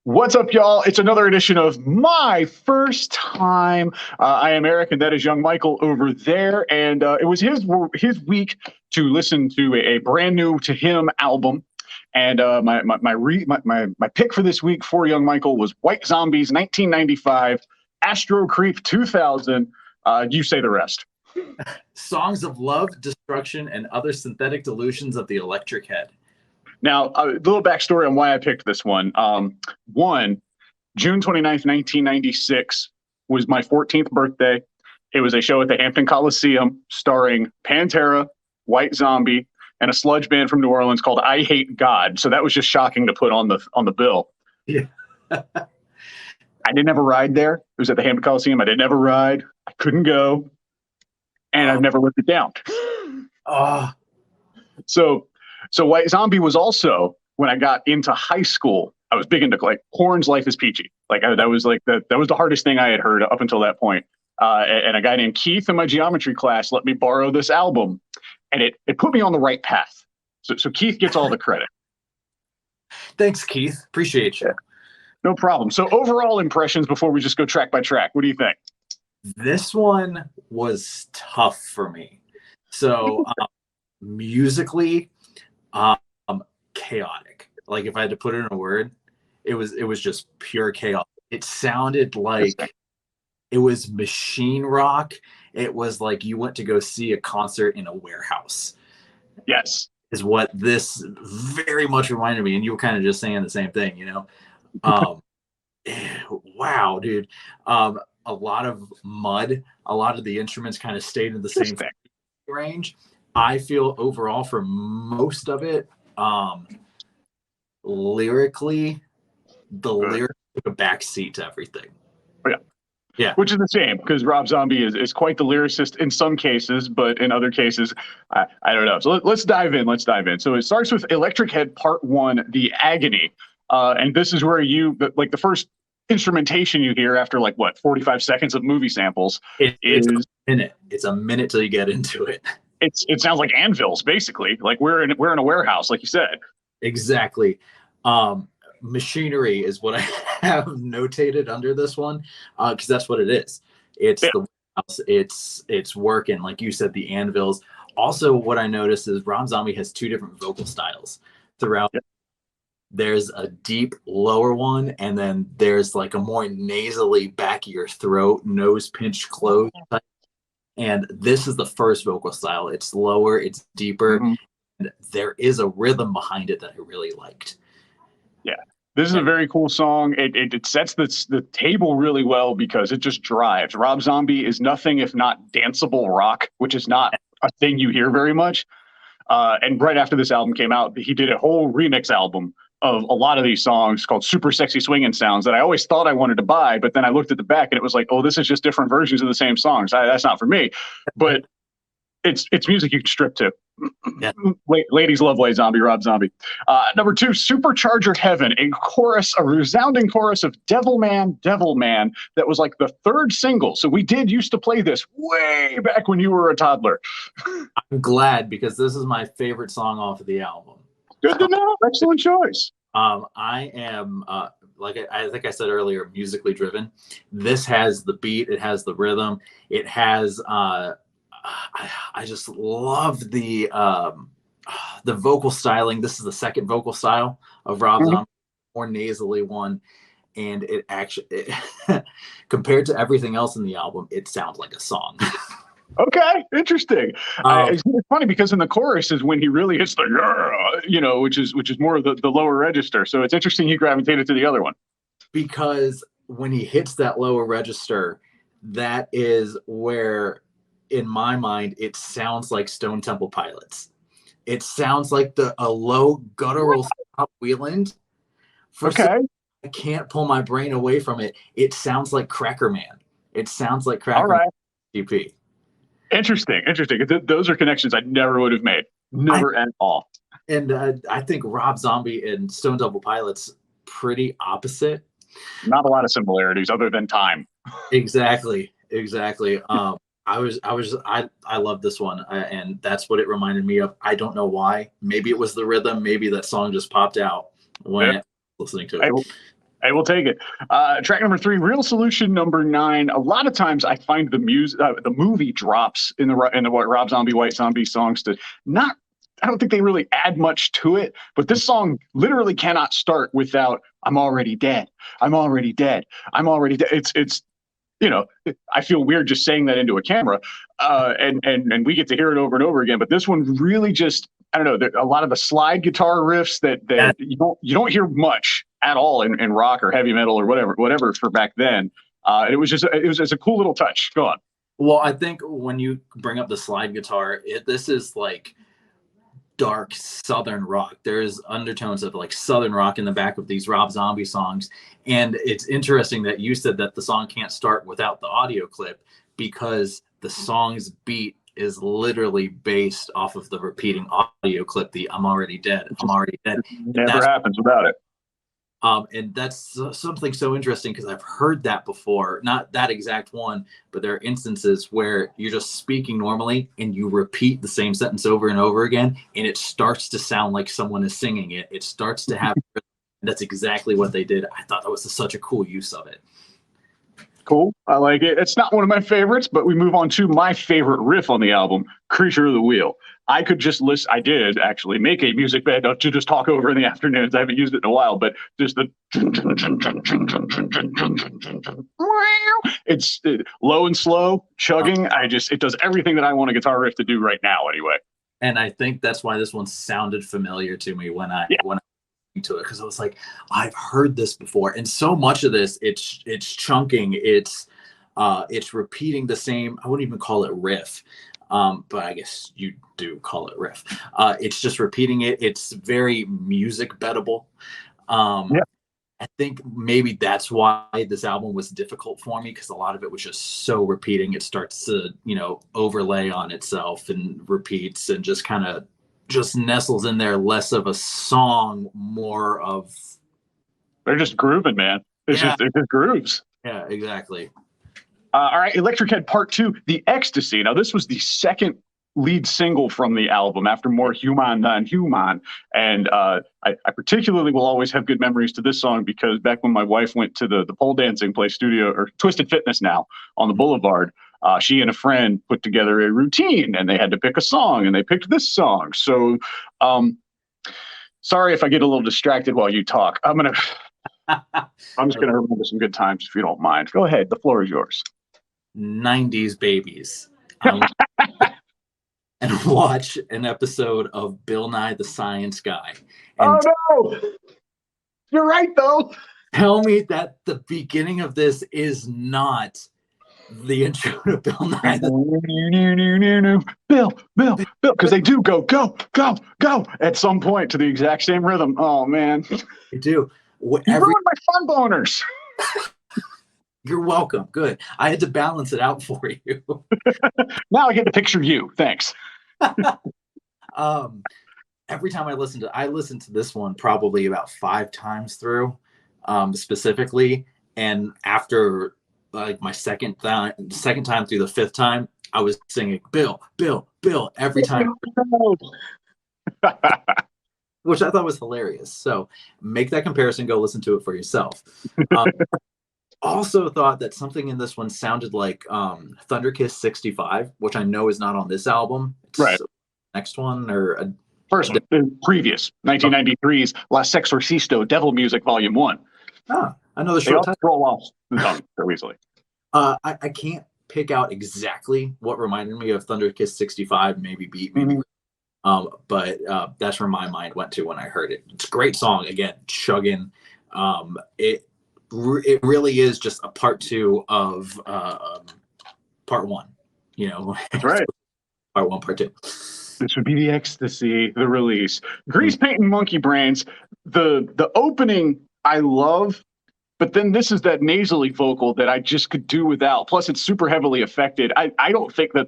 What's up, y'all? It's another edition of My First Time. I am Eric, and that is young Michael over there. And it was his week to listen to a brand new to him album. And my pick for this week for young Michael was White Zombie's 1995, Astro-Creep 2000. You say the rest. Songs of Love, Destruction, and Other Synthetic Delusions of the Electric Head. Now, a little backstory on why I picked this one. June 29th, 1996 was my 14th birthday. It was a show at the Hampton Coliseum starring Pantera, White Zombie, and a sludge band from New Orleans called I Hate God. So that was just shocking to put on the bill. Yeah. I didn't have a ride there. It was at the Hampton Coliseum. I didn't have a ride. I couldn't go. And I've never lived it down. So White Zombie was also, when I got into high school, I was big into like Korn's Life is Peachy. That was the hardest thing I had heard up until that point. And a guy named Keith in my geometry class let me borrow this album, and it put me on the right path. So Keith gets all the credit. Thanks, Keith. Appreciate you. No problem. So overall impressions before we just go track by track. What do you think? This one was tough for me. So musically, chaotic. Like if I had to put it in a word, it was just pure chaos. It sounded like it was machine rock. It was like you went to go see a concert in a warehouse. Yes. Is what this very much reminded me. And you were kind of just saying the same thing, you know? Wow, dude. A lot of mud. A lot of the instruments kind of stayed in the same range. I feel overall for most of it, lyrically, the lyrics took a backseat to everything. Yeah. Which is the same, because Rob Zombie is quite the lyricist in some cases, but in other cases, I don't know. So let's dive in. So it starts with Electric Head Part 1, The Agony. And this is where the first instrumentation you hear after 45 seconds of movie samples it's a minute. It's a minute till you get into it. It sounds like anvils, basically. Like we're in a warehouse, like you said. Exactly. Machinery is what I have notated under this one, because that's what it is. It's the warehouse. It's working, like you said, the anvils. Also, what I noticed is Rob Zombie has two different vocal styles throughout. Yep. There's a deep lower one, and then there's like a more nasally back of your throat, nose pinched close type. And this is the first vocal style. It's lower, it's deeper, and there is a rhythm behind it that I really liked. Yeah, this is a very cool song. It sets the table really well because it just drives. Rob Zombie is nothing if not danceable rock, which is not a thing you hear very much. And right after this album came out, he did a whole remix album of a lot of these songs called Super Sexy Swingin' Sounds that I always thought I wanted to buy, but then I looked at the back and it was like, oh, this is just different versions of the same songs. That's not for me, but it's music you can strip to. Yeah. Ladies love White Zombie, Rob Zombie. Number 2, Supercharger Heaven, a resounding chorus of Devil Man, Devil Man, that was like the third single. So we used to play this way back when you were a toddler. I'm glad, because this is my favorite song off of the album. Good to know. Excellent choice. I am, like I think I said earlier, musically driven. This has the beat. It has the rhythm. It has, I just love the vocal styling. This is the second vocal style of Rob Zombie, more nasally one. And it actually, compared to everything else in the album, it sounds like a song. Okay, interesting. It's funny because in the chorus is when he really hits the, which is more of the lower register. So it's interesting he gravitated to the other one. Because when he hits that lower register, that is where, in my mind, it sounds like Stone Temple Pilots. It sounds like a low guttural Scott Weiland. I can't pull my brain away from it. It sounds like Cracker Man. It sounds like Cracker Man. GP. Interesting. Those are connections I never would have made. Never at all. And I think Rob Zombie and Stone Temple Pilots pretty opposite. Not a lot of similarities other than time. Exactly. I love this one, and that's what it reminded me of. I don't know why. Maybe it was the rhythm. Maybe that song just popped out when listening to it. Hey, we'll take it. Track number 3, Real Solution number 9. A lot of times I find the movie drops in the Rob Zombie, White Zombie songs to not. I don't think they really add much to it, but this song literally cannot start without "I'm already dead. I'm already dead. I'm already dead." It's you know, I feel weird just saying that into a camera, and we get to hear it over and over again. But this one really just, I don't know, a lot of the slide guitar riffs that you don't hear much at all in rock or heavy metal or whatever for back then. It was just a cool little touch. Go on. Well, I think when you bring up the slide guitar, this is like dark Southern rock. There's undertones of like Southern rock in the back of these Rob Zombie songs. And it's interesting that you said that the song can't start without the audio clip, because the song's beat is literally based off of the repeating audio clip, the "I'm already dead, I'm already dead." Never happens without it. And that's something so interesting, because I've heard that before, not that exact one, but there are instances where you're just speaking normally and you repeat the same sentence over and over again, and it starts to sound like someone is singing it. It starts to have, that's exactly what they did. I thought that was such a cool use of it. Cool. I like it. It's not one of my favorites, but we move on to my favorite riff on the album, Creature of the Wheel. I could just list, I did actually make a music bed to just talk over in the afternoons. I haven't used it in a while, but just the, it's low and slow, chugging. It does everything that I want a guitar riff to do right now anyway. And I think that's why this one sounded familiar to me when I to it, because I was like, I've heard this before. And so much of this, it's chunking, it's repeating the same, I wouldn't even call it riff, but I guess you do call it riff. It's just repeating it. It's very music bettable. I think maybe that's why this album was difficult for me, because a lot of it was just so repeating. It starts to, overlay on itself and repeats and just kind of just nestles in there, less of a song, more of, they're just grooving, man. It's just grooves. Yeah, exactly. All right, Electric Head Part 2, The Ecstasy. Now, this was the second lead single from the album after More Human Than Human. And I particularly will always have good memories to this song, because back when my wife went to the pole dancing place studio, or Twisted Fitness now, on the Boulevard, she and a friend put together a routine, and they had to pick a song, and they picked this song. So sorry if I get a little distracted while you talk. I'm just gonna remember some good times, if you don't mind. Go ahead, the floor is yours. 90s babies. And watch an episode of Bill Nye the Science Guy. And no! You're right, though. Tell me that the beginning of this is not the intro to Bill Nye. Bill, because they do go at some point to the exact same rhythm. Oh, man. They do. You ruined my fun boners. You're welcome. Good. I had to balance it out for you. Now I get to picture you. Thanks. Every time I listen to this one probably about 5 times through, specifically. And after like my second time through the 5th time, I was singing Bill every time. Which I thought was hilarious. So make that comparison, go listen to it for yourself. Also thought that something in this one sounded like Thunder Kiss 65, which I know is not on this album. It's right. Next one or first one, previous 1993's La Sexorcisto Devil Music Volume 1. Ah, I know the short title. Roll off the tongue so easily. I can't pick out exactly what reminded me of Thunder Kiss 65, maybe Beat Me. But that's where my mind went to when I heard it. It's a great song, again, chugging. It really is just a part 2 of part 1. That's right. Part 1, part 2. This would be the Ecstasy, the release. Grease Paint and Monkey Brains. The opening I love, but then this is that nasally vocal that I just could do without. Plus, it's super heavily affected. I don't think that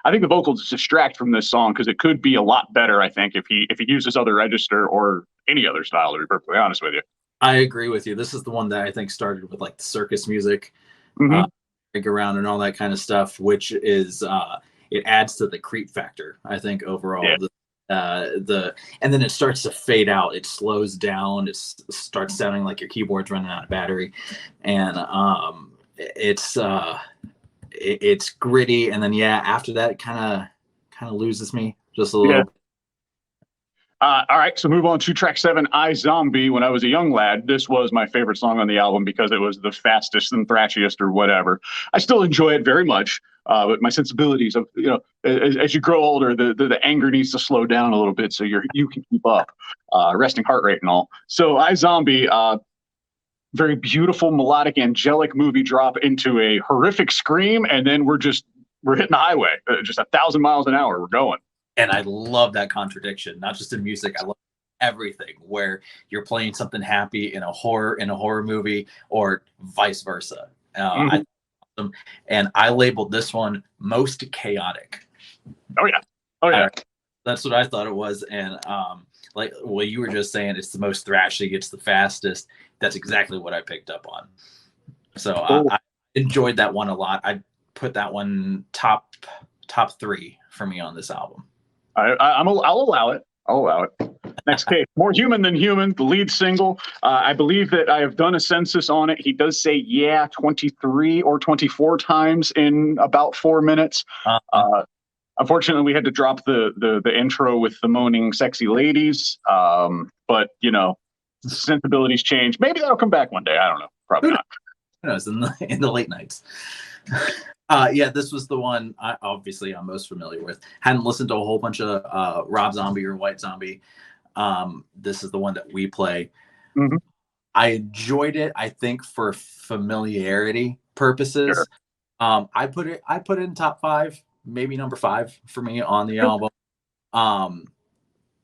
I think the vocals distract from this song, because it could be a lot better, I think, if he uses other register or any other style, to be perfectly honest with you. I agree with you. This is the one that I think started with like the circus music, around and all that kind of stuff, which is it adds to the creep factor, I think, overall. Yeah. and then it starts to fade out. It slows down. It starts sounding like your keyboard's running out of battery, and it's gritty. And then after that, it kind of loses me just a little bit. All right, so move on to track 7, I Zombie. When I was a young lad, this was my favorite song on the album because it was the fastest and thrashiest or whatever. I still enjoy it very much, but my sensibilities of, as you grow older, the anger needs to slow down a little bit so you can keep up, resting heart rate and all. So I Zombie, very beautiful, melodic, angelic movie drop into a horrific scream, and then we're hitting the highway, just 1,000 miles an hour. We're going. And I love that contradiction, not just in music. I love everything where you're playing something happy in a horror movie, or vice versa. And I labeled this one most chaotic. Oh yeah. That's what I thought it was. And like what you were just saying, it's the most thrashy, it's the fastest. That's exactly what I picked up on. So I enjoyed that one a lot. I put that one top 3 for me on this album. I'll allow it. Next case, More Human Than Human, the lead single. I believe that I have done a census on it. He does say 23 or 24 times in about 4 minutes. Unfortunately, we had to drop the intro with the moaning sexy ladies. But sensibilities change. Maybe that'll come back one day. I don't know. Probably not. Who knows, in the late nights. This was the one I'm most familiar with. Hadn't listened to a whole bunch of Rob Zombie or White Zombie. This is the one that we play. Mm-hmm. I enjoyed it, I think, for familiarity purposes. Sure. I put it in top 5, maybe number 5 for me on the album.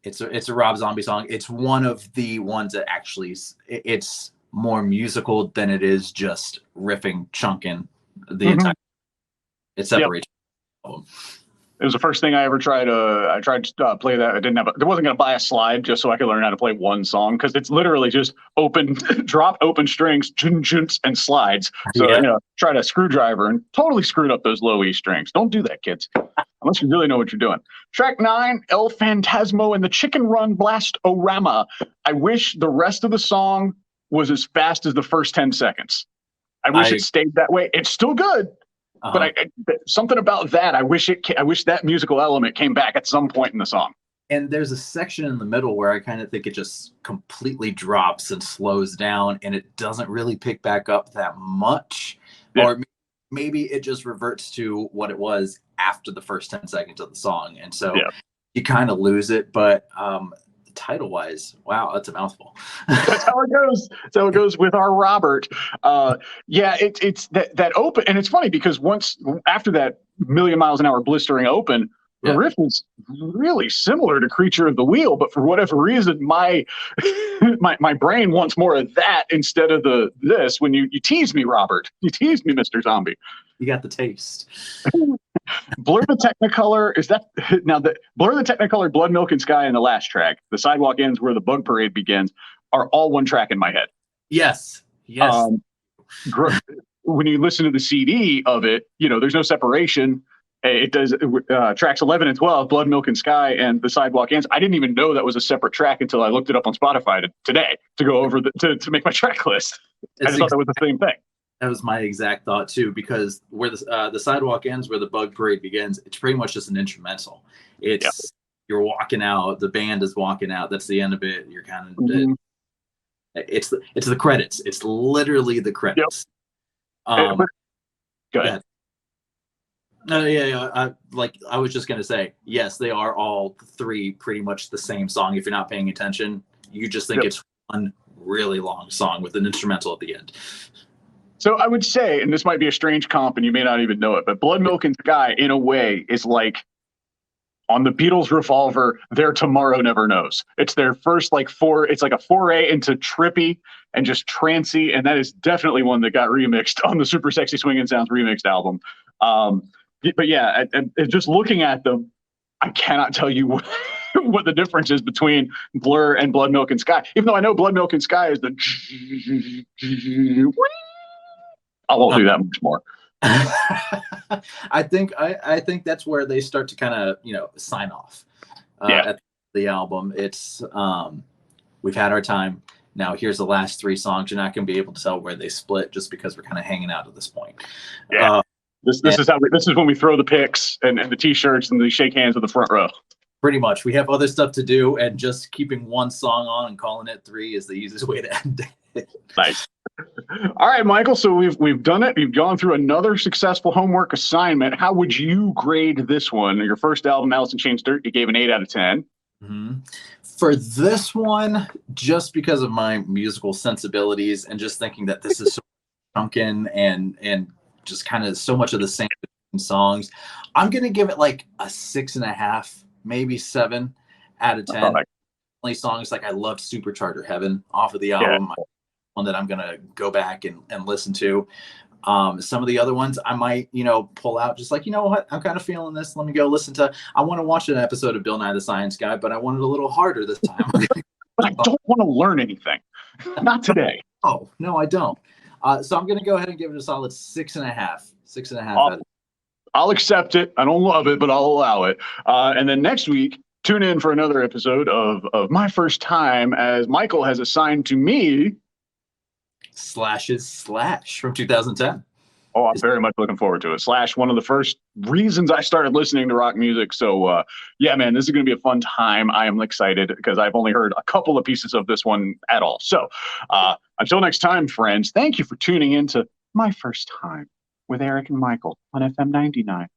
It's a Rob Zombie song. It's one of the ones that actually it's more musical than it is just riffing, chunking the entire. It separates. It was the first thing I ever tried. I tried to play that. I wasn't going to buy a slide just so I could learn how to play one song, because it's literally just drop open strings, and slides. So tried a screwdriver and totally screwed up those low E strings. Don't do that, kids, unless you really know what you're doing. Track 9, El Phantasmo and the Chicken Run Blast-O-Rama. I wish the rest of the song was as fast as the first 10 seconds. I wish it stayed that way. It's still good. But something about that, I wish that musical element came back at some point in the song. And there's a section in the middle where I kind of think it just completely drops and slows down, and it doesn't really pick back up that much. Yeah. Or maybe it just reverts to what it was after the first 10 seconds of the song. And so you kind of lose it. But title-wise, wow, that's a mouthful. That's how it goes. That's how it goes with our Robert. It's that open, and it's funny because after that million miles an hour blistering open, the riff is really similar to Creature of the Wheel, but for whatever reason, my brain wants more of that instead of this. When you tease me, Robert, you tease me, Mr. Zombie. You got the taste. Blur the Technicolor, Blur the Technicolor, Blood Milk and Sky, and the last track, The Sidewalk Ends Where the Bug Parade Begins, are all one track in my head. Yes. When you listen to the CD of it, there's no separation. It does tracks 11 and 12, Blood Milk and Sky, and The Sidewalk Ends. I didn't even know that was a separate track until I looked it up on Spotify today to go over to make my track list. I just thought that was the same thing. That was my exact thought too, because where the Sidewalk Ends Where the Bug Parade Begins, it's pretty much just an instrumental. It's you're walking out, the band is walking out. That's the end of it. You're kind of it's the credits. It's literally the credits. Yep. Go ahead. I was just gonna say, yes, they are all 3 pretty much the same song. If you're not paying attention, you just think it's one really long song with an instrumental at the end. So I would say, and this might be a strange comp and you may not even know it, but Blood Milk and Sky, in a way, is like on the Beatles' Revolver, their Tomorrow Never Knows. It's their first it's like a foray into trippy and just trancy, and that is definitely one that got remixed on the Super Sexy Swingin' Sounds remixed album. But and just looking at them, I cannot tell you what the difference is between Blur and Blood Milk and Sky, even though I know Blood Milk and Sky is the I won't do that much more. I think that's where they start to kind of sign off. the album. It's we've had our time. Now here's the last 3 songs. You're not going to be able to tell where they split just because we're kind of hanging out at this point. Yeah. This is when we throw the picks and the t-shirts and the shake hands in the front row. Pretty much. We have other stuff to do, and just keeping one song on and calling it 3 is the easiest way to end it. Nice. All right, Michael. So we've done it. You've gone through another successful homework assignment. How would you grade this one? Your first album, Alice in Chains Dirt, you gave an 8 out of 10. Mm-hmm. For this one, just because of my musical sensibilities and just thinking that this is so sunken and just kind of so much of the same songs, I'm gonna give it like a 6.5, maybe 7 out of 10. Only songs like I loved Supercharger Heaven off of the album. Yeah. One that I'm gonna go back and listen to. Some of the other ones I might, pull out just like, you know what, I'm kind of feeling this. Let me go listen to, I want to watch an episode of Bill Nye the Science Guy, but I want it a little harder this time. But I don't want to learn anything. Not today. Oh, no, I don't. So I'm going to go ahead and give it a solid 6.5. 6.5. I'll accept it. I don't love it, but I'll allow it. And then next week, tune in for another episode of My First Time, as Michael has assigned to me Slash's Slash from 2010. Oh, I'm very much looking forward to it. Slash, one of the first reasons I started listening to rock music. So, yeah, man, this is going to be a fun time. I am excited because I've only heard a couple of pieces of this one at all. So, until next time, friends, thank you for tuning in to My First Time with Eric and Michael on FM 99.